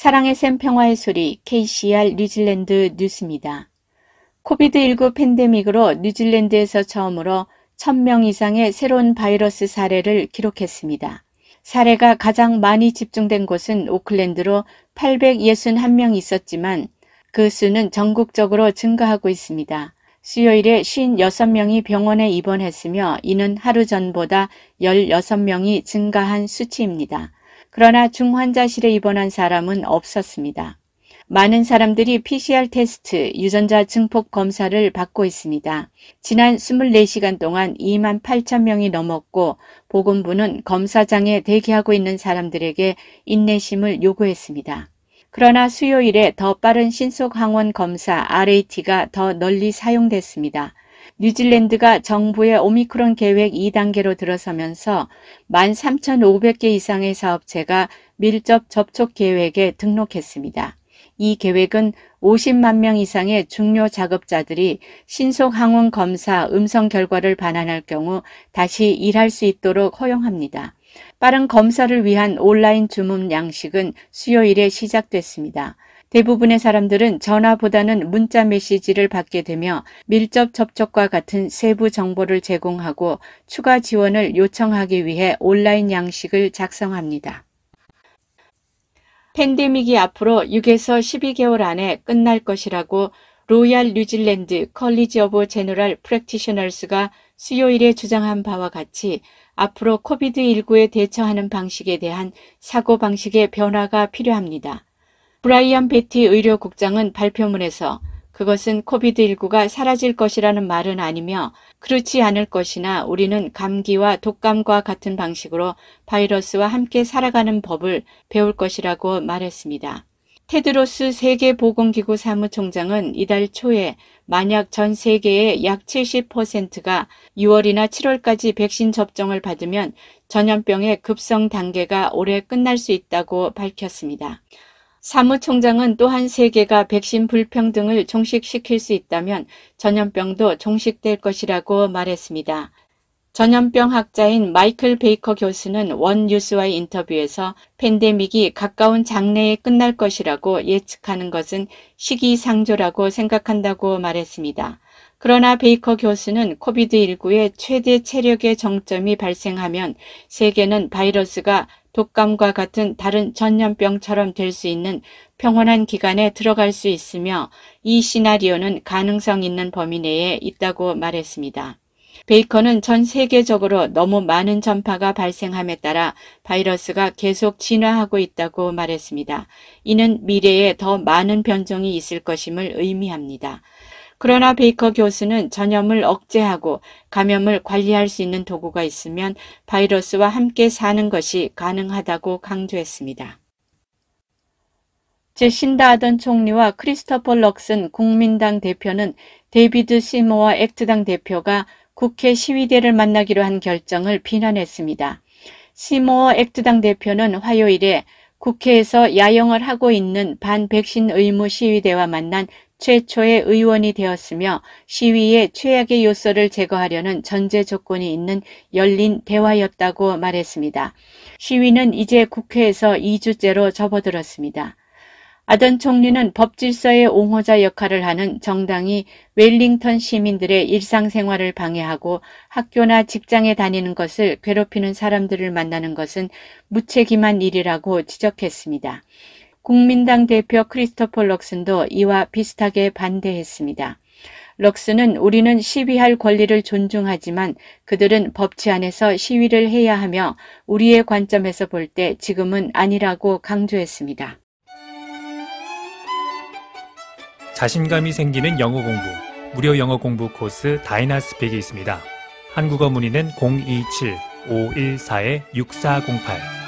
사랑의 샘 평화의 소리 KCR 뉴질랜드 뉴스입니다. 코비드19 팬데믹으로 뉴질랜드에서 처음으로 1000명 이상의 새로운 바이러스 사례를 기록했습니다. 사례가 가장 많이 집중된 곳은 오클랜드로 861명 있었지만 그 수는 전국적으로 증가하고 있습니다. 수요일에 56명이 병원에 입원했으며 이는 하루 전보다 16명이 증가한 수치입니다. 그러나 중환자실에 입원한 사람은 없었습니다. 많은 사람들이 PCR 테스트, 유전자 증폭 검사를 받고 있습니다. 지난 24시간 동안 28,000명이 넘었고 보건부는 검사장에 대기하고 있는 사람들에게 인내심을 요구했습니다. 그러나 수요일에 더 빠른 신속 항원 검사 RAT가 더 널리 사용됐습니다. 뉴질랜드가 정부의 오미크론 계획 2단계로 들어서면서 13,500개 이상의 사업체가 밀접 접촉 계획에 등록했습니다. 이 계획은 50만 명 이상의 중요 작업자들이 신속 항원 검사 음성 결과를 반환할 경우 다시 일할 수 있도록 허용합니다. 빠른 검사를 위한 온라인 주문 양식은 수요일에 시작됐습니다. 대부분의 사람들은 전화보다는 문자 메시지를 받게 되며 밀접 접촉과 같은 세부 정보를 제공하고 추가 지원을 요청하기 위해 온라인 양식을 작성합니다. 팬데믹이 앞으로 6에서 12개월 안에 끝날 것이라고 로얄 뉴질랜드 컬리지 오브 제너럴 프랙티셔널스가 수요일에 주장한 바와 같이 앞으로 코비드19에 대처하는 방식에 대한 사고방식의 변화가 필요합니다. 브라이언 베티 의료국장은 발표문에서 그것은 코비드19가 사라질 것이라는 말은 아니며 그렇지 않을 것이나 우리는 감기와 독감과 같은 방식으로 바이러스와 함께 살아가는 법을 배울 것이라고 말했습니다. 테드로스 세계보건기구 사무총장은 이달 초에 만약 전 세계의 약 70%가 6월이나 7월까지 백신 접종을 받으면 전염병의 급성 단계가 올해 끝날 수 있다고 밝혔습니다. 사무총장은 또한 세계가 백신 불평등을 종식시킬 수 있다면 전염병도 종식될 것이라고 말했습니다. 전염병 학자인 마이클 베이커 교수는 원 뉴스와의 인터뷰에서 팬데믹이 가까운 장래에 끝날 것이라고 예측하는 것은 시기상조라고 생각한다고 말했습니다. 그러나 베이커 교수는 코비드19의 최대 체력의 정점이 발생하면 세계는 바이러스가 독감과 같은 다른 전염병처럼 될 수 있는 평온한 기간에 들어갈 수 있으며 이 시나리오는 가능성 있는 범위 내에 있다고 말했습니다. 베이커는 전 세계적으로 너무 많은 전파가 발생함에 따라 바이러스가 계속 진화하고 있다고 말했습니다. 이는 미래에 더 많은 변종이 있을 것임을 의미합니다. 그러나 베이커 교수는 전염을 억제하고 감염을 관리할 수 있는 도구가 있으면 바이러스와 함께 사는 것이 가능하다고 강조했습니다. 제신다 아던 총리와 크리스토퍼 럭슨 국민당 대표는 데이비드 시모어 액트당 대표가 국회 시위대를 만나기로 한 결정을 비난했습니다. 시모어 액트당 대표는 화요일에 국회에서 야영을 하고 있는 반백신 의무 시위대와 만난 최초의 의원이 되었으며 시위의 최악의 요소를 제거하려는 전제 조건이 있는 열린 대화였다고 말했습니다. 시위는 이제 국회에서 2주째로 접어들었습니다. 아던 총리는 법질서의 옹호자 역할을 하는 정당이 웰링턴 시민들의 일상생활을 방해하고 학교나 직장에 다니는 것을 괴롭히는 사람들을 만나는 것은 무책임한 일이라고 지적했습니다. 국민당 대표 크리스토퍼 럭슨도 이와 비슷하게 반대했습니다. 럭슨은 우리는 시위할 권리를 존중하지만 그들은 법치 안에서 시위를 해야 하며 우리의 관점에서 볼 때 지금은 아니라고 강조했습니다. 자신감이 생기는 영어 공부, 무료 영어 공부 코스 다이나스펙이 있습니다. 한국어 문의는 027-514-6408.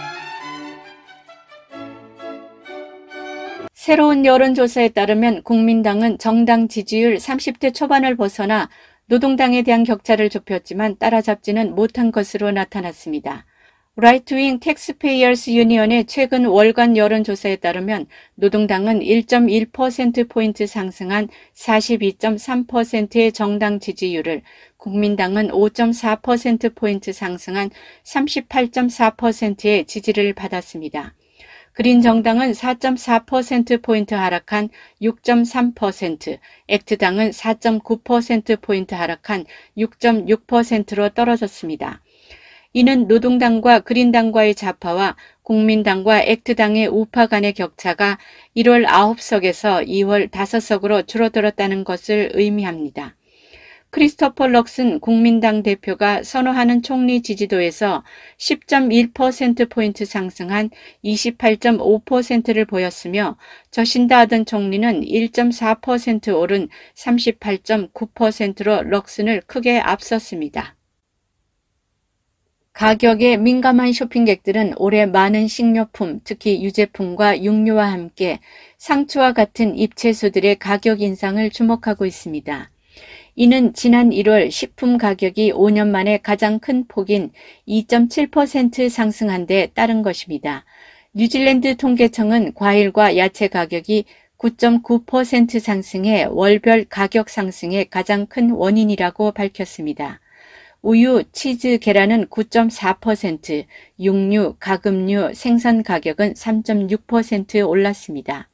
새로운 여론조사에 따르면 국민당은 정당 지지율 30대 초반을 벗어나 노동당에 대한 격차를 좁혔지만 따라잡지는 못한 것으로 나타났습니다. 라이트윙 텍스페이어스 유니언의 최근 월간 여론조사에 따르면 노동당은 1.1%포인트 상승한 42.3%의 정당 지지율을, 국민당은 5.4%포인트 상승한 38.4%의 지지를 받았습니다. 그린 정당은 4.4%포인트 하락한 6.3%, 액트당은 4.9%포인트 하락한 6.6%로 떨어졌습니다. 이는 노동당과 그린당과의 좌파와 국민당과 액트당의 우파 간의 격차가 1월 9석에서 2월 5석으로 줄어들었다는 것을 의미합니다. 크리스토퍼 럭슨 국민당 대표가 선호하는 총리 지지도에서 10.1%포인트 상승한 28.5%를 보였으며 저신다 아던 총리는 1.4% 오른 38.9%로 럭슨을 크게 앞섰습니다. 가격에 민감한 쇼핑객들은 올해 많은 식료품, 특히 유제품과 육류와 함께 상추와 같은 잎채소들의 가격 인상을 주목하고 있습니다. 이는 지난 1월 식품 가격이 5년 만에 가장 큰 폭인 2.7% 상승한 데 따른 것입니다. 뉴질랜드 통계청은 과일과 야채 가격이 9.9% 상승해 월별 가격 상승의 가장 큰 원인이라고 밝혔습니다. 우유, 치즈, 계란은 9.4%, 육류, 가금류, 생선 가격은 3.6% 올랐습니다.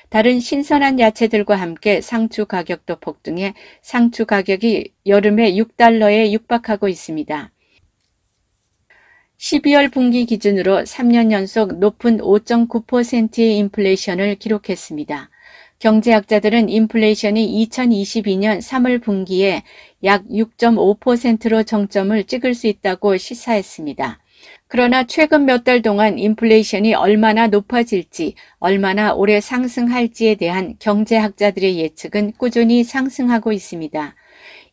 다른 신선한 야채들과 함께 상추 가격도 폭등해 상추 가격이 여름에 $6에 육박하고 있습니다. 12월 분기 기준으로 3년 연속 높은 5.9%의 인플레이션을 기록했습니다. 경제학자들은 인플레이션이 2022년 3월 분기에 약 6.5%로 정점을 찍을 수 있다고 시사했습니다. 그러나 최근 몇 달 동안 인플레이션이 얼마나 높아질지, 얼마나 오래 상승할지에 대한 경제학자들의 예측은 꾸준히 상승하고 있습니다.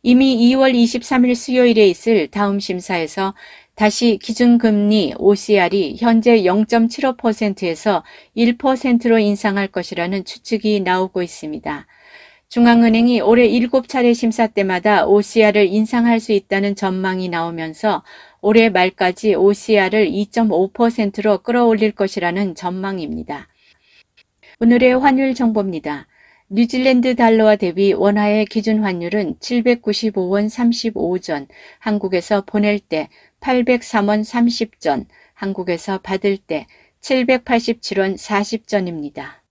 이미 2월 23일 수요일에 있을 다음 심사에서 다시 기준금리 OCR이 현재 0.75%에서 1%로 인상할 것이라는 추측이 나오고 있습니다. 중앙은행이 올해 7차례 심사 때마다 OCR을 인상할 수 있다는 전망이 나오면서 올해 말까지 OCR을 2.5%로 끌어올릴 것이라는 전망입니다. 오늘의 환율 정보입니다. 뉴질랜드 달러와 대비 원화의 기준 환율은 795원 35전, 한국에서 보낼 때 803원 30전, 한국에서 받을 때 787원 40전입니다.